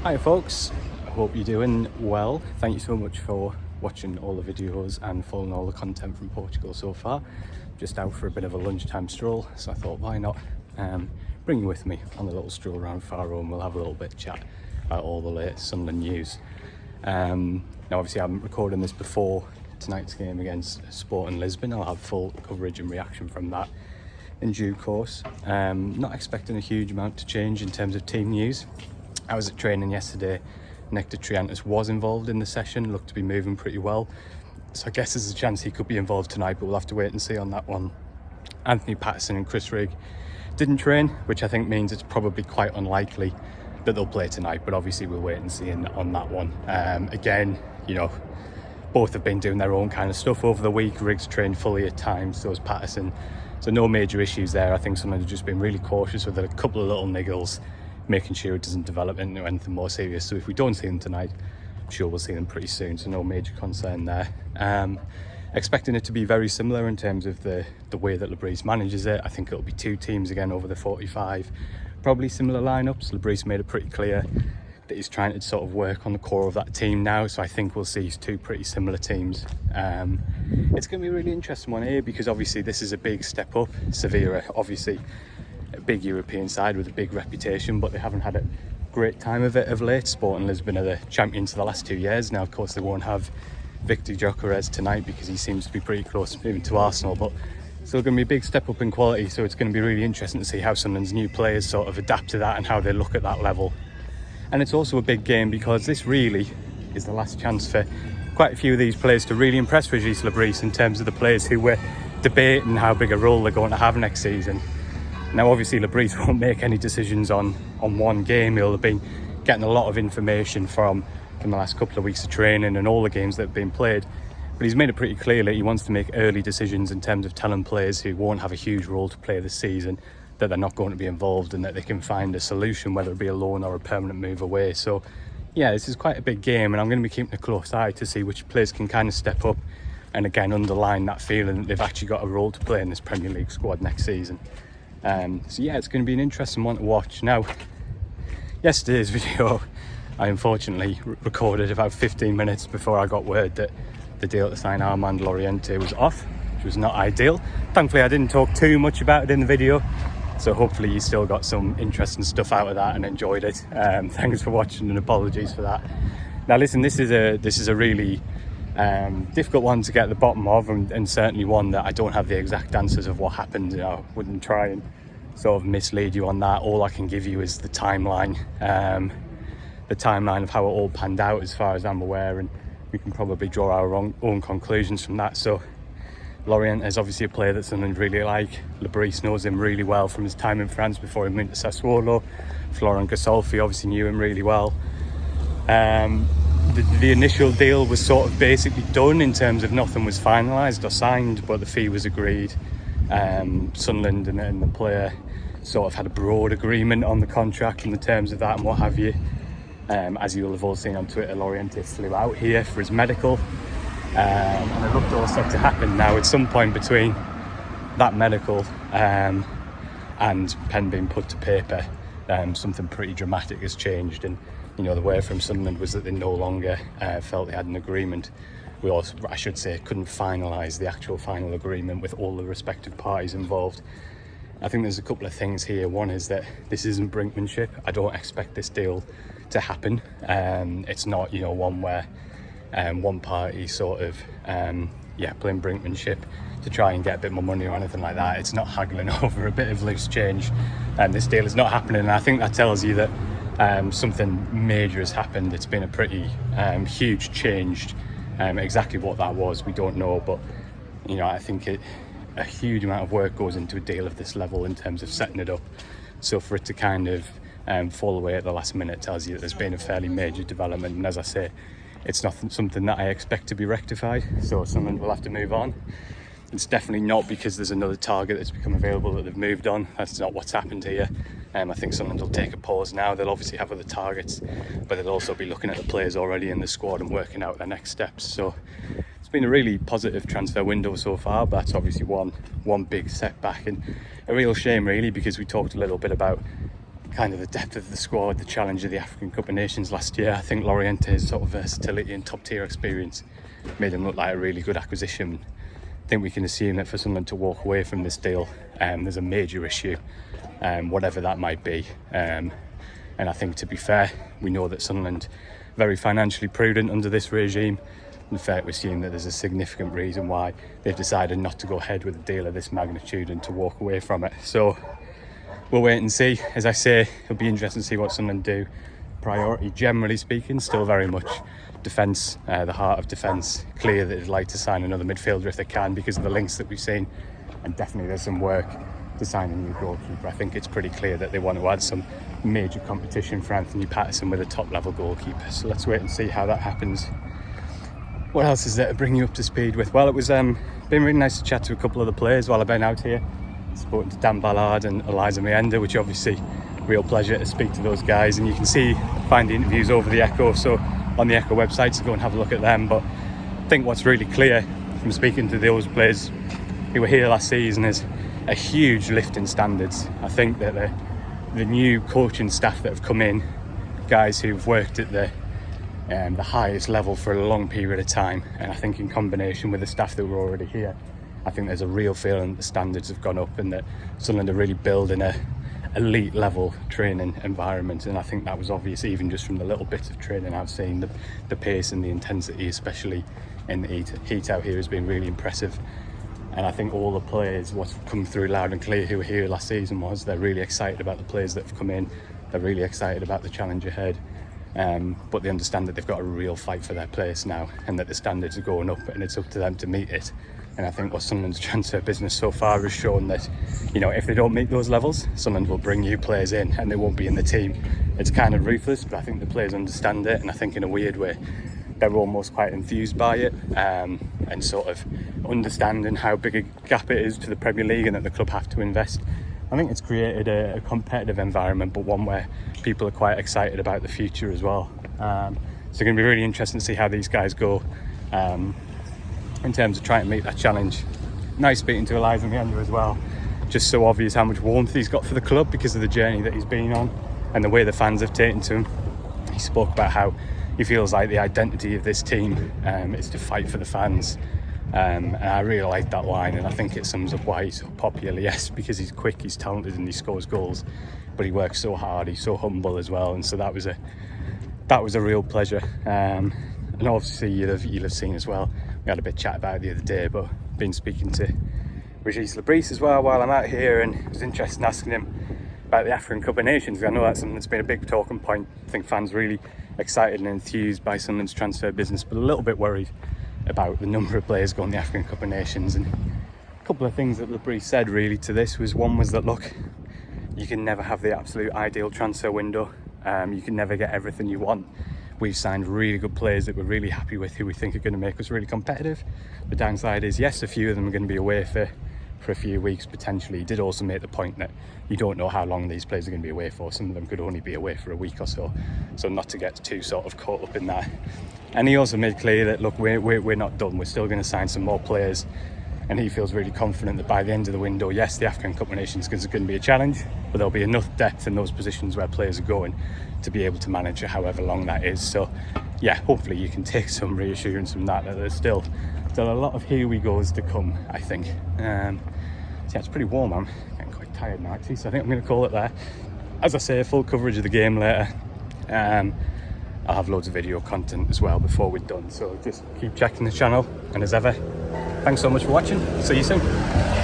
Hi folks, I hope you're doing well. Thank you so much for watching all the videos and following all the content from Portugal so far. Just out for a bit of a lunchtime stroll, so I thought why not bring you with me on a little stroll around Faro and we'll have a little bit of chat about all the latest Sunderland news. Now obviously I'm recording this before tonight's game against Sporting Lisbon. I'll have full coverage and reaction from that in due course. Not expecting a huge amount to change in terms of team news. I was at training yesterday. Nectar Triantis was involved in the session, looked to be moving pretty well. So I guess there's a chance he could be involved tonight, but we'll have to wait and see on that one. Anthony Patterson and Chris Rigg didn't train, which I think means it's probably quite unlikely that they'll play tonight, but obviously we'll wait and see on that one. Again, you know, both have been doing their own kind of stuff over the week. Rigg's trained fully at times, so has Patterson. So no major issues there. I think someone has just been really cautious with a couple of little niggles, making sure it doesn't develop into anything more serious. So if we don't see them tonight, I'm sure we'll see them pretty soon, so no major concern there. Expecting it to be very similar in terms of the way that Lebris manages it. I think it'll be two teams again over the 45, probably similar lineups. Lebris made it pretty clear that he's trying to sort of work on the core of that team now, so I think we'll see two pretty similar teams. It's going to be a really interesting one here because obviously this is a big step up. Sevilla, obviously a big European side with a big reputation, but they haven't had a great time of it of late. Sporting Lisbon are the champions for the last 2 years now. Of course they won't have Victor Gyökeres tonight because he seems to be pretty close to moving to Arsenal, but still going to be a big step up in quality, so it's going to be really interesting to see how Sunderland's new players sort of adapt to that and how they look at that level. And it's also a big game because this really is the last chance for quite a few of these players to really impress Régis Lebris in terms of the players who were debating how big a role they're going to have next season. Now obviously Lebris won't make any decisions on one game. He'll have been getting a lot of information from the last couple of weeks of training and all the games that have been played. But he's made it pretty clear that he wants to make early decisions in terms of telling players who won't have a huge role to play this season that they're not going to be involved and that they can find a solution, whether it be a loan or a permanent move away. So yeah, this is quite a big game and I'm going to be keeping a close eye to see which players can kind of step up and again underline that feeling that they've actually got a role to play in this Premier League squad next season. So yeah, it's going to be an interesting one to watch. Now, yesterday's video I unfortunately recorded about 15 minutes before I got word that the deal to sign Armand Loriente was off, which was not ideal. Thankfully I didn't talk too much about it in the video, so hopefully you still got some interesting stuff out of that and enjoyed it. Thanks for watching and apologies for that. Now listen, this is a really difficult one to get at the bottom of, and certainly one that I don't have the exact answers of what happened. You know, I wouldn't try and sort of mislead you on that. All I can give you is the timeline of how it all panned out as far as I'm aware, and we can probably draw our own conclusions from that. So Lorient is obviously a player that Sunderland really like. Lebris knows him really well from his time in France before he moved to Sassuolo. Florent Gassolfi obviously knew him really well. The initial deal was sort of basically done in terms of nothing was finalised or signed, but the fee was agreed. Sunderland and the player sort of had a broad agreement on the contract and the terms of that and what have you. As you'll have all seen on Twitter, Loriente flew out here for his medical, and it looked all set to happen. Now at some point between that medical and pen being put to paper, something pretty dramatic has changed, and you know, the word from Sunderland was that they no longer felt they had an agreement. We also, I should say, couldn't finalise the actual final agreement with all the respective parties involved. I think there's a couple of things here. One is that this isn't brinkmanship. I don't expect this deal to happen. It's not, you know, one where one party sort of playing brinkmanship to try and get a bit more money or anything like that. It's not haggling over a bit of loose change, and this deal is not happening. And I think that tells you that something major has happened. It's been a pretty huge change. Exactly what that was, we don't know, but you know, I think a huge amount of work goes into a deal of this level in terms of setting it up. So for it to kind of fall away at the last minute tells you that there's been a fairly major development. And as I say, it's not something that I expect to be rectified. So Sunderland will have to move on. It's definitely not because there's another target that's become available that they've moved on. That's not what's happened here. I think Sunderland will take a pause now. They'll obviously have other targets, but they'll also be looking at the players already in the squad and working out their next steps. So it's been a really positive transfer window so far, but that's obviously one big setback, and a real shame really, because we talked a little bit about kind of the depth of the squad, the challenge of the African Cup of Nations last year. I think Loriente's sort of versatility and top tier experience made him look like a really good acquisition. I think we can assume that for Sunderland to walk away from this deal, there's a major issue, whatever that might be. And I think, to be fair, we know that Sunderland very financially prudent under this regime. In fact, we're seeing that there's a significant reason why they've decided not to go ahead with a deal of this magnitude and to walk away from it. So we'll wait and see. As I say, it'll be interesting to see what Sunderland do. Priority, generally speaking, still very much defence, the heart of defence. Clear that they'd like to sign another midfielder if they can because of the links that we've seen, and definitely there's some work to sign a new goalkeeper. I think it's pretty clear that they want to add some major competition for Anthony Patterson with a top level goalkeeper. So let's wait and see how that happens. What else is there to bring you up to speed with? Well, it was been really nice to chat to a couple of the players while I've been out here. Spoken to Dan Ballard and Eliza Meander, which obviously real pleasure to speak to those guys, and you can find the interviews over the Echo, so on the Echo website, so go and have a look at them. But I think what's really clear from speaking to those players who were here last season is a huge lift in standards. I think that the new coaching staff that have come in, guys who've worked at the highest level for a long period of time, and I think in combination with the staff that were already here, I think there's a real feeling that the standards have gone up and that Sunderland are really building a elite level training environment. And I think that was obvious even just from the little bits of training I've seen. The pace and the intensity, especially in the heat out here, has been really impressive. And I think all the players, what's come through loud and clear who were here last season, was they're really excited about the players that have come in. They're really excited about the challenge ahead. But they understand that they've got a real fight for their place now, and that the standards are going up and it's up to them to meet it. And I think what Sunderland's transfer business so far has shown that, you know, if they don't meet those levels, Sunderland will bring new players in and they won't be in the team. It's kind of ruthless, but I think the players understand it, and I think in a weird way they're almost quite enthused by it, and sort of understanding how big a gap it is to the Premier League and that the club have to invest. I think it's created a competitive environment, but one where people are quite excited about the future as well. So it's going to be really interesting to see how these guys go in terms of trying to meet that challenge. Nice speaking to Eliza Meander as well. Just so obvious how much warmth he's got for the club because of the journey that he's been on and the way the fans have taken to him. He spoke about how he feels like the identity of this team is to fight for the fans. And I really like that line, and I think it sums up why he's so popular. Yes, because he's quick, he's talented, and he scores goals, but he works so hard, he's so humble as well, and so that was a real pleasure. And obviously you'll have seen as well, we had a bit of chat about it the other day, but been speaking to Regis Labrise as well while I'm out here, and it was interesting asking him about the African Cup of Nations. I know that's something that's been a big talking point. I think fans really excited and enthused by Sunderland's transfer business, but a little bit worried about the number of players going the African Cup of Nations. And a couple of things that Labrie said really to this was, one was that, look, you can never have the absolute ideal transfer window. You can never get everything you want. We've signed really good players that we're really happy with, who we think are going to make us really competitive. The downside is, yes, a few of them are going to be away for a few weeks potentially. He did also make the point that you don't know how long these players are going to be away for. Some of them could only be away for a week or so, so not to get too sort of caught up in that. And he also made clear that, look, we're not done. We're still going to sign some more players, and he feels really confident that by the end of the window, yes, the African Cup of Nations is going to be a challenge, but there'll be enough depth in those positions where players are going to be able to manage it however long that is. So yeah, hopefully you can take some reassurance from that there's still a lot of here we goes to come, I think. So yeah, it's pretty warm. I'm getting quite tired now actually, so I think I'm going to call it there. As I say, full coverage of the game later. I'll have loads of video content as well before we're done, so just keep checking the channel, and as ever, thanks so much for watching. See you soon.